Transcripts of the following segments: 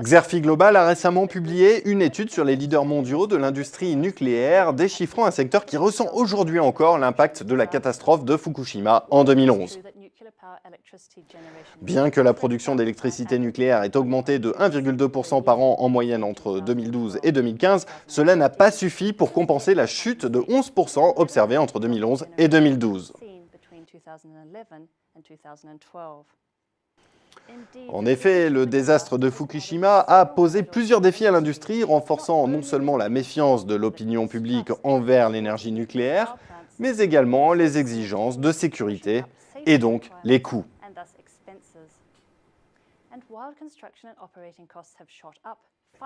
Xerfi Global a récemment publié une étude sur les leaders mondiaux de l'industrie nucléaire, déchiffrant un secteur qui ressent aujourd'hui encore l'impact de la catastrophe de Fukushima en 2011. Bien que la production d'électricité nucléaire ait augmenté de 1,2% par an en moyenne entre 2012 et 2015, cela n'a pas suffi pour compenser la chute de 11% observée entre 2011 et 2012. En effet, le désastre de Fukushima a posé plusieurs défis à l'industrie, renforçant non seulement la méfiance de l'opinion publique envers l'énergie nucléaire, mais également les exigences de sécurité et donc les coûts.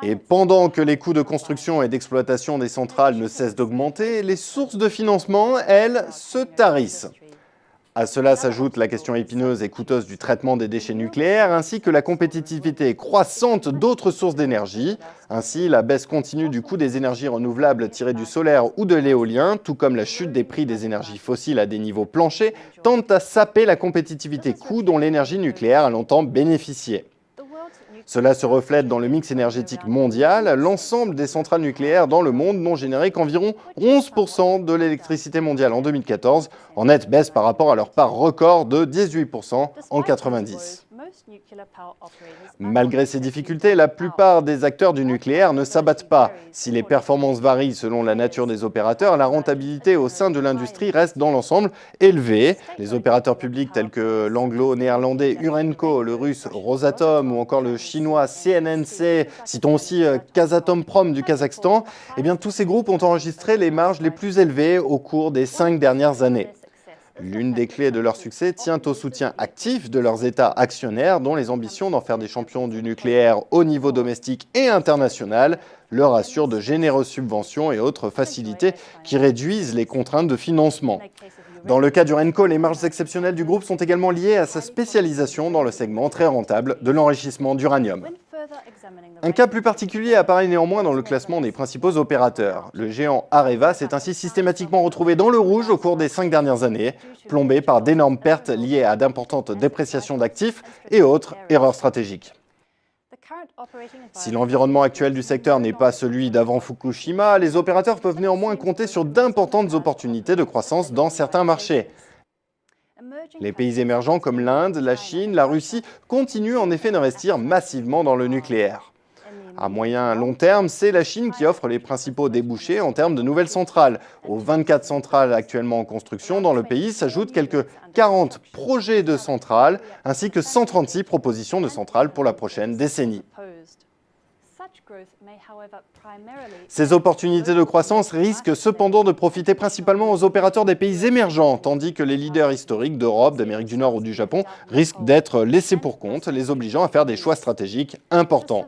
Et pendant que les coûts de construction et d'exploitation des centrales ne cessent d'augmenter, les sources de financement, elles, se tarissent. À cela s'ajoute la question épineuse et coûteuse du traitement des déchets nucléaires, ainsi que la compétitivité croissante d'autres sources d'énergie. Ainsi, la baisse continue du coût des énergies renouvelables tirées du solaire ou de l'éolien, tout comme la chute des prix des énergies fossiles à des niveaux planchers, tendent à saper la compétitivité coût dont l'énergie nucléaire a longtemps bénéficié. Cela se reflète dans le mix énergétique mondial. L'ensemble des centrales nucléaires dans le monde n'ont généré qu'environ 11% de l'électricité mondiale en 2014, en nette baisse par rapport à leur part record de 18% en 1990. Malgré ces difficultés, la plupart des acteurs du nucléaire ne s'abattent pas. Si les performances varient selon la nature des opérateurs, la rentabilité au sein de l'industrie reste dans l'ensemble élevée. Les opérateurs publics tels que l'anglo-néerlandais Urenco, le russe Rosatom ou encore le chinois CNNC, citons aussi Kazatomprom du Kazakhstan, tous ces groupes ont enregistré les marges les plus élevées au cours des 5 dernières années. L'une des clés de leur succès tient au soutien actif de leurs États actionnaires, dont les ambitions d'en faire des champions du nucléaire au niveau domestique et international leur assurent de généreuses subventions et autres facilités qui réduisent les contraintes de financement. Dans le cas d'Urenco, les marges exceptionnelles du groupe sont également liées à sa spécialisation dans le segment très rentable de l'enrichissement d'uranium. Un cas plus particulier apparaît néanmoins dans le classement des principaux opérateurs. Le géant Areva s'est ainsi systématiquement retrouvé dans le rouge au cours des 5 dernières années, plombé par d'énormes pertes liées à d'importantes dépréciations d'actifs et autres erreurs stratégiques. Si l'environnement actuel du secteur n'est pas celui d'avant Fukushima, les opérateurs peuvent néanmoins compter sur d'importantes opportunités de croissance dans certains marchés. Les pays émergents comme l'Inde, la Chine, la Russie continuent en effet d'investir massivement dans le nucléaire. À moyen et long terme, c'est la Chine qui offre les principaux débouchés en termes de nouvelles centrales. Aux 24 centrales actuellement en construction dans le pays s'ajoutent quelques 40 projets de centrales, ainsi que 136 propositions de centrales pour la prochaine décennie. Ces opportunités de croissance risquent cependant de profiter principalement aux opérateurs des pays émergents, tandis que les leaders historiques d'Europe, d'Amérique du Nord ou du Japon risquent d'être laissés pour compte, les obligeant à faire des choix stratégiques importants.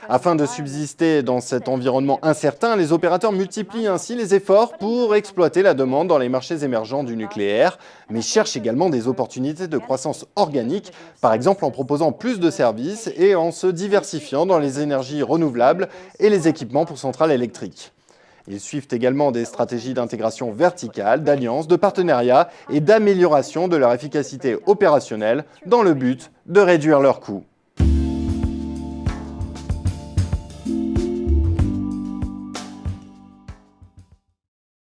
Afin de subsister dans cet environnement incertain, les opérateurs multiplient ainsi les efforts pour exploiter la demande dans les marchés émergents du nucléaire, mais cherchent également des opportunités de croissance organique, par exemple en proposant plus de services et en se diversifiant dans les énergies renouvelables et les équipements pour centrales électriques. Ils suivent également des stratégies d'intégration verticale, d'alliance, de partenariat et d'amélioration de leur efficacité opérationnelle dans le but de réduire leurs coûts.